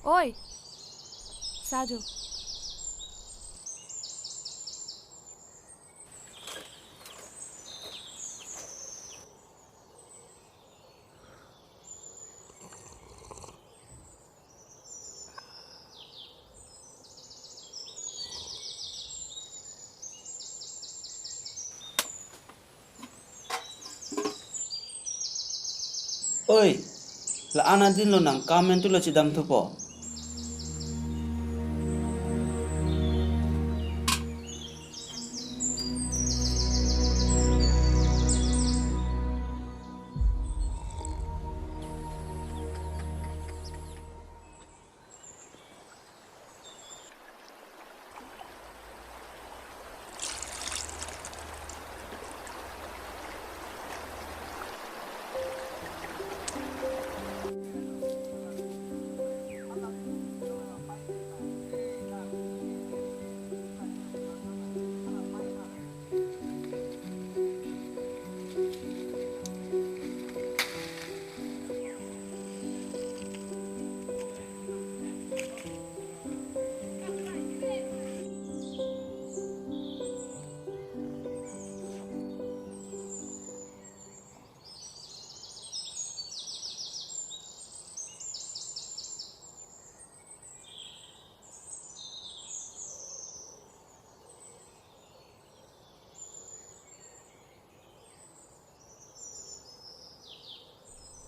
Oi, Sajo. Oi, la ana din lo nang kamen tu lo cidam tu po.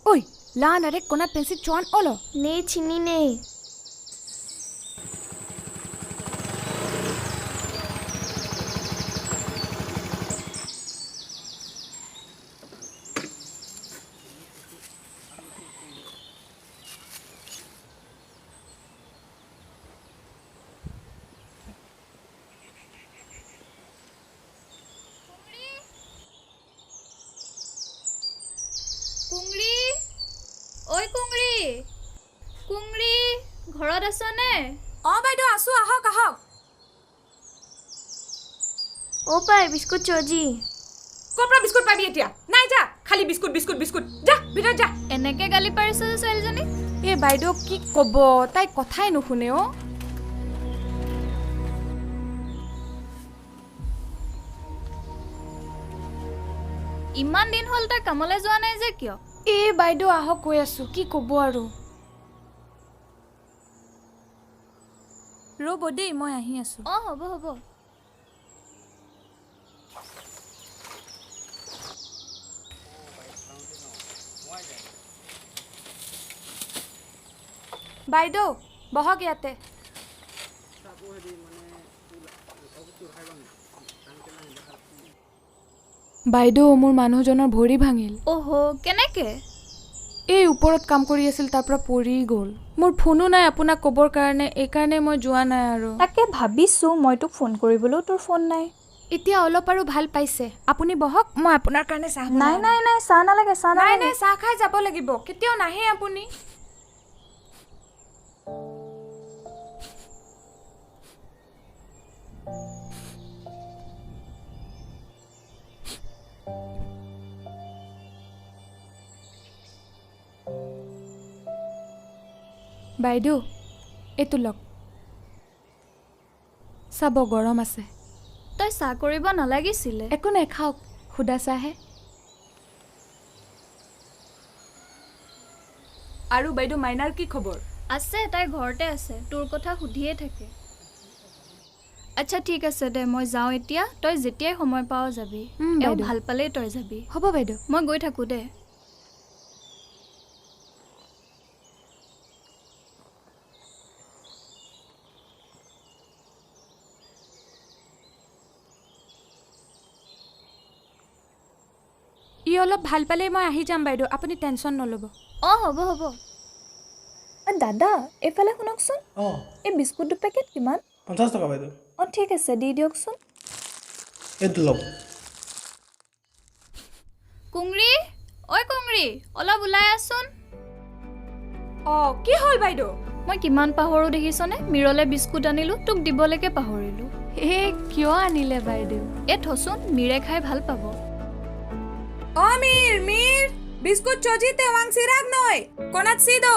Oi, la narek konat pensi chuan olo. Nee chini nee. কুংৰি ঐ কুংৰি কুংৰি ঘৰত আছনে বাইদেউ আছো আহক আহক Oh pai, biscuit choji. কপৰা biscuit পাবি এতিয়া নাই যা খালি বিস্কুট বিস্কুট বিস্কুট যা ভিতৰত যা এনেকে গালি পাৰিছে যে ছোৱালীজনী বাইদেউ কি কব তাই কথাই নুশুনে অ ইমান দিন হ'ল তাই কামলৈ যোৱা নাই যে কিয় বাইদেউ আহক কৈ আছো কি কব আৰু ৰ'ব দেই মই আহি আছো হ'ব হ'ব বাইদেউ বহক ইয়াতে বাইদেউ মোৰ মানুহজনৰ ভৰি ভাঙিল কেনেকে ওপৰত কাম কৰি আছিল তাৰ পৰা পৰি গ'ল মোৰ ফোনো নাই আপোনাক ক'বৰ কাৰণে এইকাৰণে মই যোৱা নাই আৰু তাকে ভাবিছো মই তোক ফোন কৰিবলৈও তোৰ ফোন নাই এতিয়া অলপ আৰু ভাল পাইছে আপুনি বহক মই আপোনাৰ কাৰণে চাহ নাই নাই নাই চাহ নালাগে চাহ নাই নালাগে নাই চাহ খাই যাব লাগিব কেতিয়াও নাহে আপুনি বাইদেউ এইটো লওক চাব গৰম আছে তই চাহ কৰিব নালাগিছিলে একো নাই খাওক সুদা চাহে আৰু বাইদেউ মাইনাৰ কি খবৰ আছে তাই ঘৰতে আছে তোৰ কথা সুধিয়ে থাকে আচ্ছা ঠিক আছে দে মই যাওঁ এতিয়া তই যেতিয়াই সময় পাৱ যাবি বাইদেউ। ভাল পালেই তই যাবি হ'ব বাইদেউ মই গৈ থাকোঁ দে অলপ ভাল পালে মই আহি যাম বাইদেউ আপুনি টেনশ্যন নল'ব হ'ব হ'ব দাদা এইফালে শুনকচোন Oh, এই বিস্কুট দুপেকেট কিমান 50 টাকা বাইদেউ ঠিক আছে দি দিয়কচোন এইটো লওক কুংৰি ঐ কুংৰি অলপ ওলাই আছোন কি হ'ল বাইদেউ মই কিমান পাহৰো দেখিছনে মিৰলে বিস্কুট আনিলো তোক দিবলৈকে পাহৰিলো কিয় আনিলে বাইদেউ থচোন মিৰে খাই ভাল পাব মিৰ বিস্কুট চজিতে ওয়াং সিৰাগ নয় কোনাত সিদো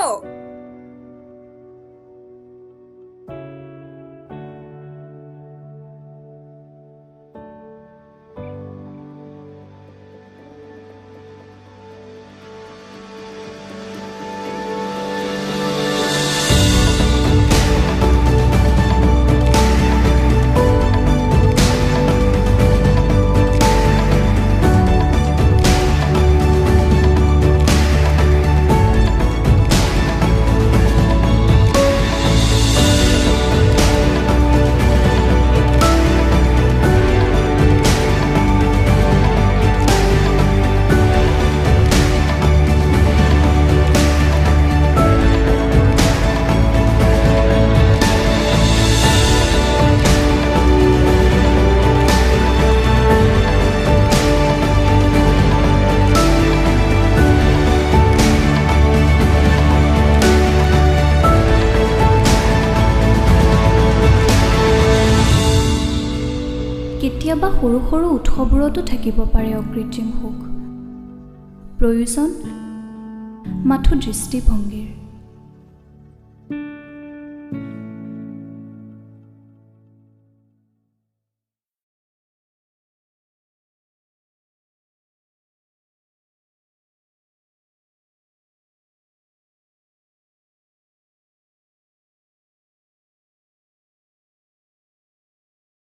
সৰু সৰু উৎসবোৰতো থাকিব পাৰে অকৃত্ৰিম সুখ প্ৰয়োজন মাথো দৃষ্টিভংগীৰ